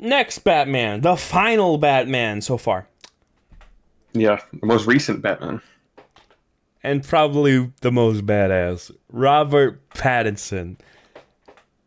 Next Batman, the final Batman so far. Yeah, the most recent Batman. And probably the most badass, Robert Pattinson,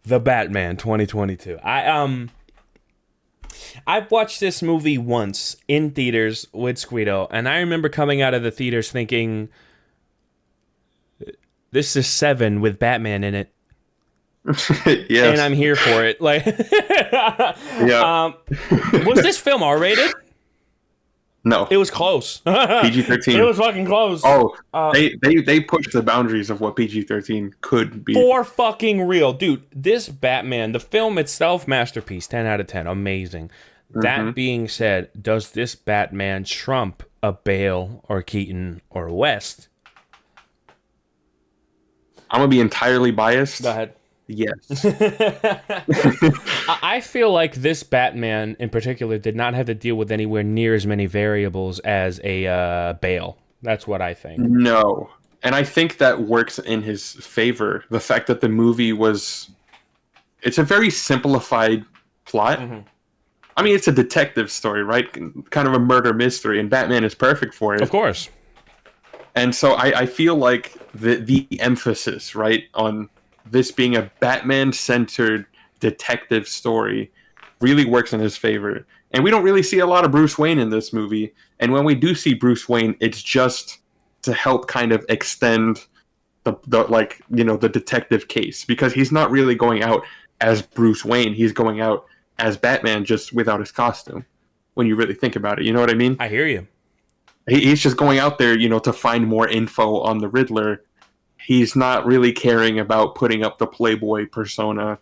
the Batman 2022. I've watched this movie once in theaters with Squito, and I remember coming out of the theaters thinking, this is Seven with Batman in it. And Yes. I'm here for it. Like, Yeah. was this film R-rated? No. It was close. PG-13. It was fucking close. Oh, they pushed the boundaries of what PG-13 could be. For fucking real. Dude, this Batman, the film itself, masterpiece. 10 out of 10. Amazing. That being said, does this Batman trump a Bale or Keaton or West? I'm going to be entirely biased. Go ahead. Yes. I feel like this Batman in particular did not have to deal with anywhere near as many variables as a Bale. That's what I think. No. And I think that works in his favor. The fact that the movie was... It's a very simplified plot. I mean, it's a detective story, right? Kind of a murder mystery, and Batman is perfect for it. Of course. And so I feel like the emphasis, right, on this being a Batman-centered detective story really works in his favor. And we don't really see a lot of Bruce Wayne in this movie. And when we do see Bruce Wayne, it's just to help kind of extend the detective case. Because he's not really going out as Bruce Wayne. He's going out as Batman, just without his costume. When you really think about it, you know what I mean? I hear you. He's just going out there, to find more info on the Riddler. He's not really caring about putting up the Playboy persona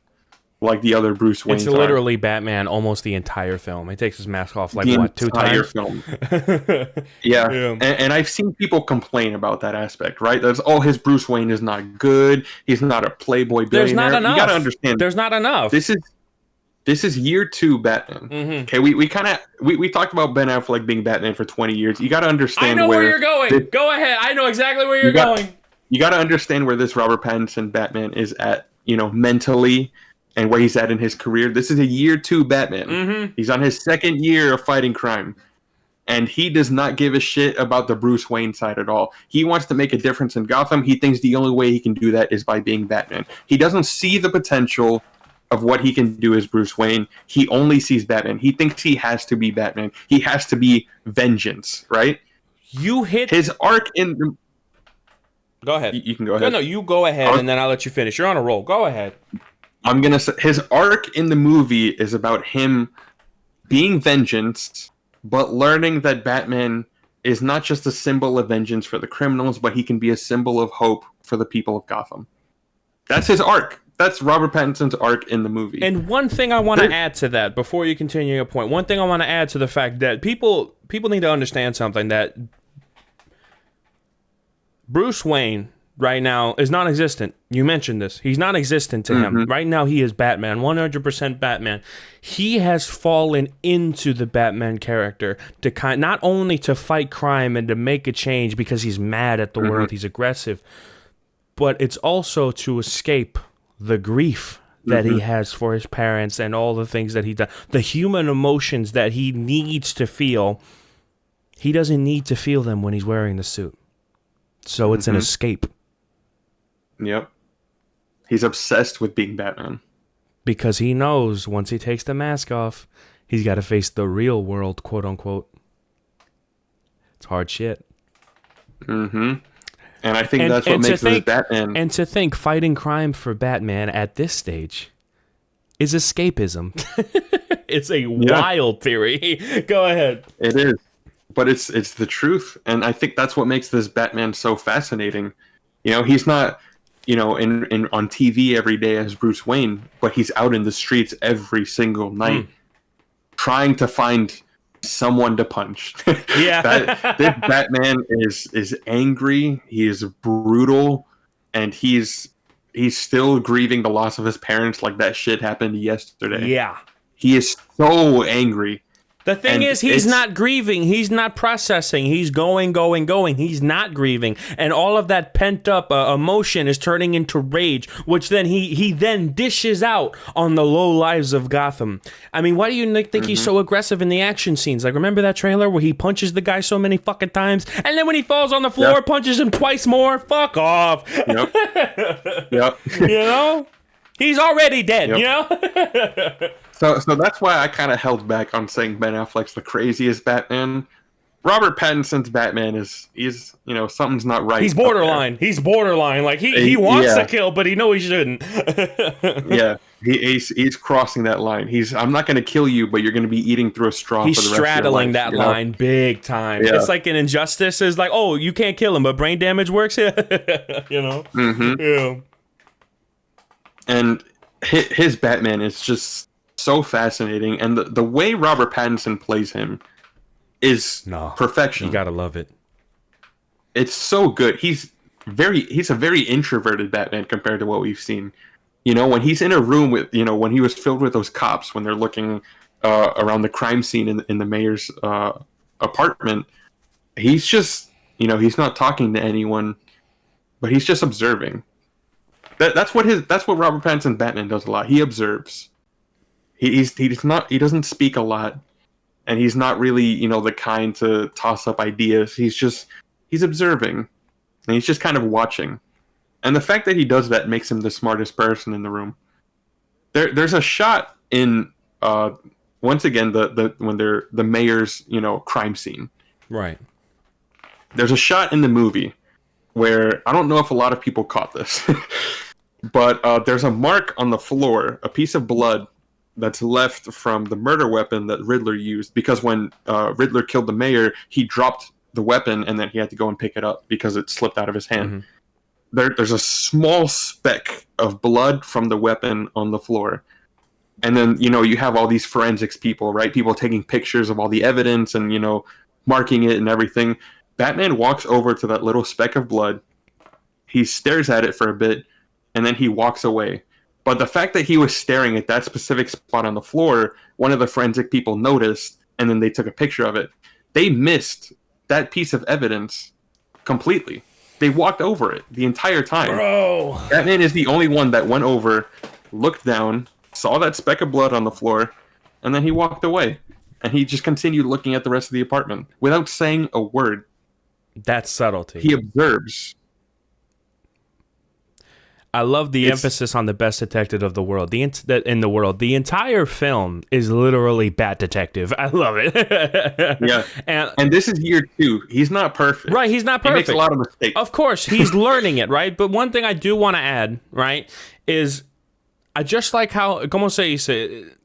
like the other Bruce Wayne. It's literally Batman almost the entire film. He takes his mask off like, what, 2 times? Film. Yeah. And I've seen people complain about that aspect, right? That's, his Bruce Wayne is not good. He's not a Playboy billionaire. There's not enough. You got to understand. There's not enough. This is year 2 Batman. Okay, we talked about Ben Affleck being Batman for 20 years. You got to understand. I know where you're going. Go ahead. I know exactly where you're going. You got to understand where this Robert Pattinson Batman is at, mentally, and where he's at in his career. This is a year 2 Batman. He's on his 2nd year of fighting crime. And he does not give a shit about the Bruce Wayne side at all. He wants to make a difference in Gotham. He thinks the only way he can do that is by being Batman. He doesn't see the potential of what he can do as Bruce Wayne. He only sees Batman. He thinks he has to be Batman. He has to be vengeance, right? You hit his arc in the... Go ahead. You can go ahead. No, you go ahead, and then I'll let you finish. You're on a roll. Go ahead. I'm going to say his arc in the movie is about him being vengeance, but learning that Batman is not just a symbol of vengeance for the criminals, but he can be a symbol of hope for the people of Gotham. That's his arc. That's Robert Pattinson's arc in the movie. And one thing I want to add to that, before you continue your point, one thing I want to add to the fact that people need to understand something, that Bruce Wayne right now is non-existent. You mentioned this. He's non-existent to him. Right now he is Batman, 100% Batman. He has fallen into the Batman character to not only to fight crime and to make a change because he's mad at the world, he's aggressive, but it's also to escape the grief that he has for his parents and all the things that he done. The human emotions that he needs to feel, he doesn't need to feel them when he's wearing the suit. So it's an escape. Yep. He's obsessed with being Batman. Because he knows once he takes the mask off, he's got to face the real world, quote unquote. It's hard shit. And I think that's what makes this Batman. And to think fighting crime for Batman at this stage is escapism. It's a wild theory. Go ahead. It is. But it's the truth. And I think that's what makes this Batman so fascinating. He's not, in on TV every day as Bruce Wayne, but he's out in the streets every single night trying to find someone to punch. This Batman is angry, he is brutal, and he's still grieving the loss of his parents like that shit happened yesterday. Yeah. He is so angry. The thing And is, he's not grieving. He's not processing. He's going. He's not grieving. And all of that pent up emotion is turning into rage, which then he then dishes out on the low lives of Gotham. I mean, why do you think he's so aggressive in the action scenes? Like, remember that trailer where he punches the guy so many fucking times? And then when he falls on the floor, punches him twice more? Fuck off. Yep. Yep. You know? He's already dead, you know? So that's why I kind of held back on saying Ben Affleck's the craziest Batman. Robert Pattinson's Batman is something's not right. He's borderline. He's borderline. Like he wants to kill, but he knows he shouldn't. Yeah, he's crossing that line. I'm not going to kill you, but you're going to be eating through a straw. He's for the rest straddling of your life, that line big time. Yeah. It's like an Injustice is like, oh, you can't kill him, but brain damage works. You know. Mm-hmm. Yeah. And his Batman is just so fascinating, and the way Robert Pattinson plays him is perfection. You gotta love it. It's so good. He's a very introverted Batman compared to what we've seen. You know, when he's in a room with, when he was filled with those cops when they're looking around the crime scene in the mayor's apartment, he's just, he's not talking to anyone, but he's just observing. That's what Robert Pattinson's Batman does a lot. He observes. He doesn't speak a lot, and he's not really, the kind to toss up ideas. He's observing, and he's just kind of watching. And the fact that he does that makes him the smartest person in the room. There's a shot in once again when they're the mayor's, crime scene. Right. There's a shot in the movie where I don't know if a lot of people caught this, but there's a mark on the floor, a piece of blood that's left from the murder weapon that Riddler used, because when Riddler killed the mayor, he dropped the weapon and then he had to go and pick it up because it slipped out of his hand. Mm-hmm. There's a small speck of blood from the weapon on the floor. And then, you have all these forensics people, right? People taking pictures of all the evidence and, marking it and everything. Batman walks over to that little speck of blood. He stares at it for a bit, and then he walks away. But the fact that he was staring at that specific spot on the floor, one of the forensic people noticed, and then they took a picture of it. They missed that piece of evidence completely. They walked over it the entire time. Bro! Batman is the only one that went over, looked down, saw that speck of blood on the floor, and then he walked away. And he just continued looking at the rest of the apartment without saying a word. That's subtlety. He observes. I love the emphasis on the best detective of the world. In the world, the entire film is literally Bat Detective. I love it. Yeah, and this is year 2. He's not perfect. Right, he's not perfect. He makes a lot of mistakes. Of course, he's learning it, right? But one thing I do want to add, right, is I just like how, como se dice,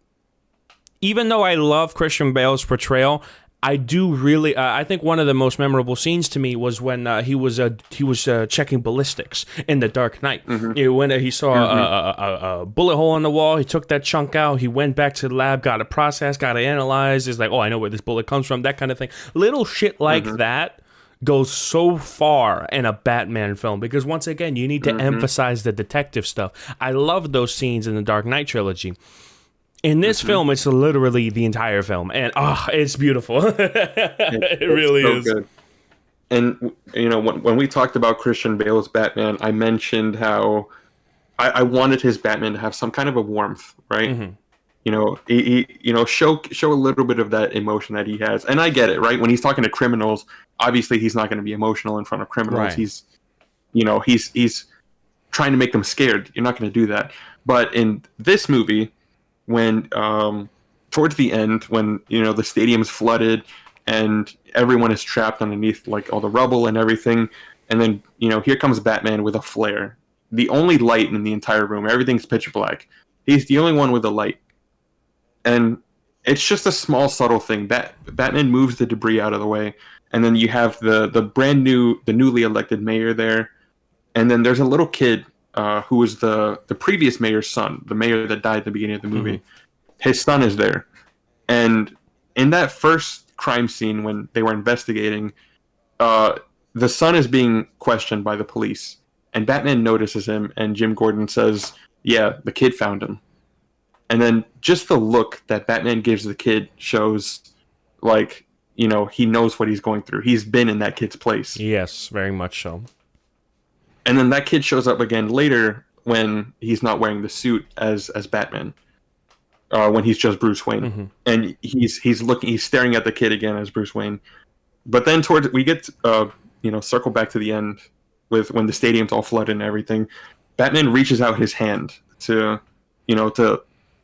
even though I love Christian Bale's portrayal, I do really. I think one of the most memorable scenes to me was when he was checking ballistics in The Dark Knight. Mm-hmm. When he saw a bullet hole in the wall, he took that chunk out. He went back to the lab, got it processed, got it analyzed. It's like, oh, I know where this bullet comes from. That kind of thing. Little shit like that goes so far in a Batman film because once again, you need to emphasize the detective stuff. I love those scenes in the Dark Knight trilogy. In this film, it's literally the entire film, and it's beautiful. It really is. Good. And when we talked about Christian Bale's Batman, I mentioned how I wanted his Batman to have some kind of a warmth, right? Mm-hmm. He show a little bit of that emotion that he has, and I get it, right? When he's talking to criminals, obviously he's not going to be emotional in front of criminals. Right. He's trying to make them scared. You're not going to do that. But in this movie, when towards the end, when the stadium's flooded and everyone is trapped underneath like all the rubble and everything, and then here comes Batman with a flare, the only light in the entire room, everything's pitch black. He's the only one with a light, and it's just a small subtle thing. Batman moves the debris out of the way, and then you have the newly elected mayor there, and then there's a little kid who was the previous mayor's son, the mayor that died at the beginning of the movie. Mm-hmm. His son is there. And in that first crime scene when they were investigating, the son is being questioned by the police. And Batman notices him, and Jim Gordon says, yeah, the kid found him. And then just the look that Batman gives the kid shows like, he knows what he's going through. He's been in that kid's place. Yes, very much so. And then that kid shows up again later when he's not wearing the suit as Batman. When he's just Bruce Wayne, and he's staring at the kid again as Bruce Wayne. But then we get circle back to the end with when the stadium's all flooded and everything. Batman reaches out his hand to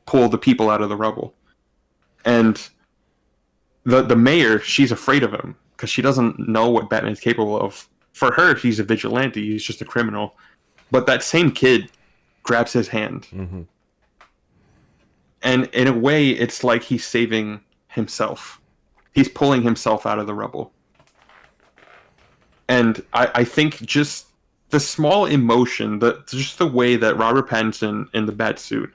pull the people out of the rubble, and the mayor, she's afraid of him because she doesn't know what Batman's capable of. For her, he's a vigilante. He's just a criminal. But that same kid grabs his hand. And in a way, it's like he's saving himself. He's pulling himself out of the rubble. And I think just the small emotion, just the way that Robert Pattinson in the Batsuit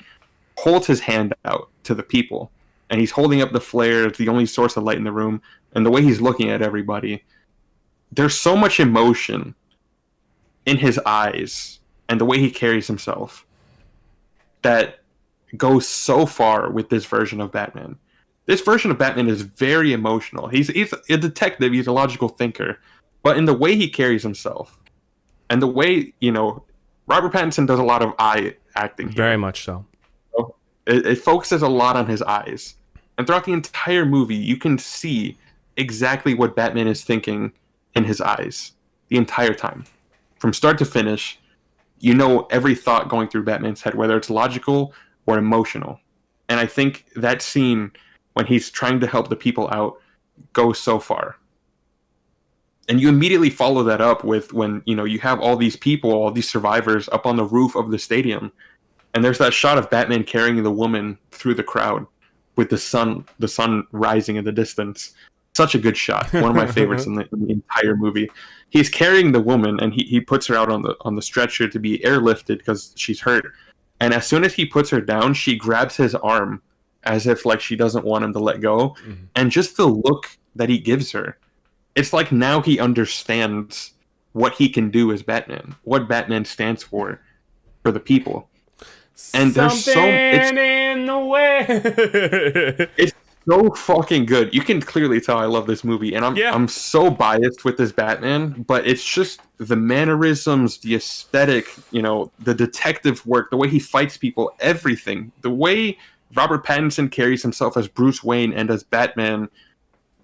holds his hand out to the people, and he's holding up the flare, it's the only source of light in the room, and the way he's looking at everybody, there's so much emotion in his eyes and the way he carries himself that goes so far with this version of Batman. This version of Batman is very emotional. He's a detective, he's a logical thinker, but in the way he carries himself and the way, Robert Pattinson does a lot of eye acting here. Very much so. It focuses a lot on his eyes. And throughout the entire movie, you can see exactly what Batman is thinking in his eyes the entire time. From start to finish, every thought going through Batman's head, whether it's logical or emotional. And I think that scene when he's trying to help the people out goes so far. And you immediately follow that up with when, you have all these people, all these survivors up on the roof of the stadium. And there's that shot of Batman carrying the woman through the crowd with the sun rising in the distance. Such a good shot. One of my favorites in the entire movie. He's carrying the woman, and he puts her out on the stretcher to be airlifted because she's hurt. And as soon as he puts her down, she grabs his arm as if like she doesn't want him to let go. And just the look that he gives her, it's like now he understands what he can do as Batman, what Batman stands for the people. And there's in the way. It's so fucking good. You can clearly tell I love this movie, and I'm so biased with this Batman, but it's just the mannerisms, the aesthetic, the detective work, the way he fights people, everything. The way Robert Pattinson carries himself as Bruce Wayne and as Batman,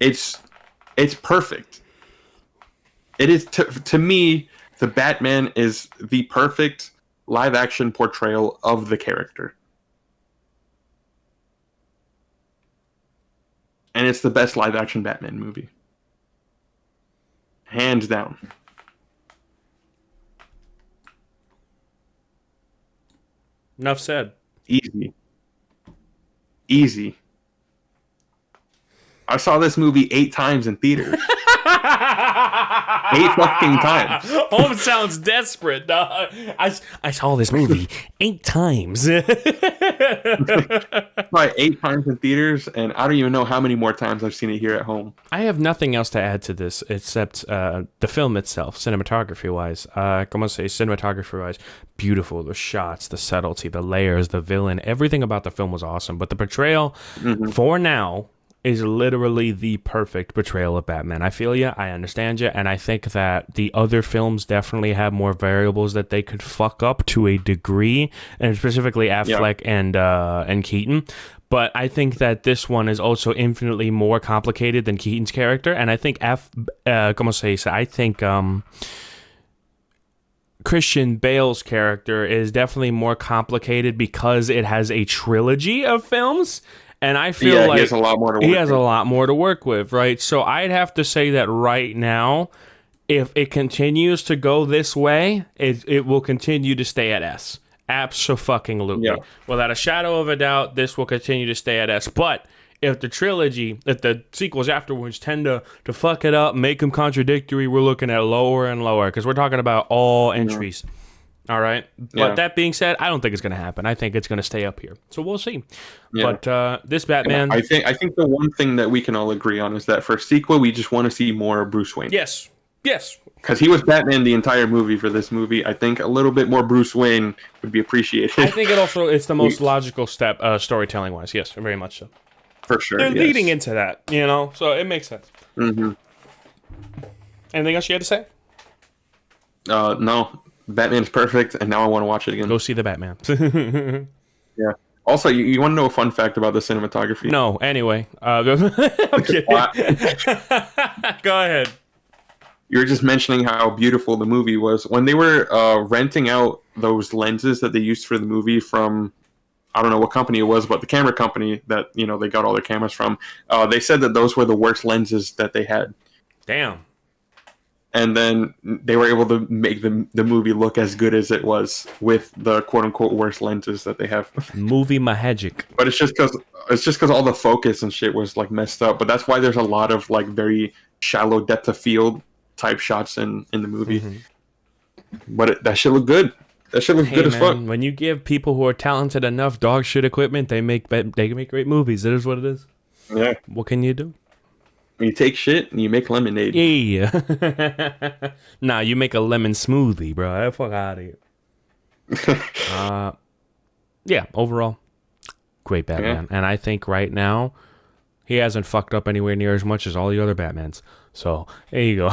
it's perfect. It is to me, the Batman is the perfect live action portrayal of the character. And it's the best live action Batman movie. Hands down. Enough said. Easy. I saw this movie 8 times in theaters. 8 fucking times. Holmes sounds desperate. I saw this movie 8 times. Probably 8 times in theaters, and I don't even know how many more times I've seen it here at home. I have nothing else to add to this except the film itself, cinematography-wise. Cinematography-wise, beautiful. The shots, the subtlety, the layers, the villain, everything about the film was awesome. But the portrayal, for now, is literally the perfect portrayal of Batman. I feel you, I understand you, and I think that the other films definitely have more variables that they could fuck up to a degree, and specifically Affleck and Keaton. But I think that this one is also infinitely more complicated than Keaton's character, and I think Christian Bale's character is definitely more complicated because it has a trilogy of films. And I feel like he has a lot more to work with, right? So I'd have to say that right now, if it continues to go this way, it will continue to stay at S. Abso-fucking-lutely. Yeah. Without a shadow of a doubt, this will continue to stay at S. But if the sequels afterwards tend to fuck it up, make them contradictory, we're looking at lower and lower because we're talking about all entries. All right. But that being said, I don't think it's going to happen. I think it's going to stay up here. So we'll see. Yeah. But this Batman... I think the one thing that we can all agree on is that for a sequel, we just want to see more Bruce Wayne. Yes. Because he was Batman the entire movie for this movie. I think a little bit more Bruce Wayne would be appreciated. I think it's the most logical step storytelling-wise. Yes, very much so. For sure. They're yes. leading into that, you know, so it makes sense. Mm-hmm. Anything else you had to say? No, Batman's perfect, and now I want to watch it again. Go see the Batman. Yeah. Also, you want to know a fun fact about the cinematography? No, anyway. I'm kidding. Go ahead. You were just mentioning how beautiful the movie was. When they were renting out those lenses that they used for the movie from, I don't know what company it was, but the camera company that, you know, they got all their cameras from, they said that those were the worst lenses that they had. Damn. And then they were able to make the movie look as good as it was with the quote-unquote worst lenses that they have. Movie Magic. But it's just because all the focus and shit was like messed up. But that's why there's a lot of like very shallow depth of field type shots in the movie. But that shit look good. That shit look good as fuck. When you give people who are talented enough dog shit equipment, they can make great movies. It is what it is. Yeah. What can you do? You take shit and you make lemonade. Yeah. Nah, you make a lemon smoothie, bro. Fuck out of here. Yeah, overall, great Batman. And I think right now, he hasn't fucked up anywhere near as much as all the other Batmans. So, there you go.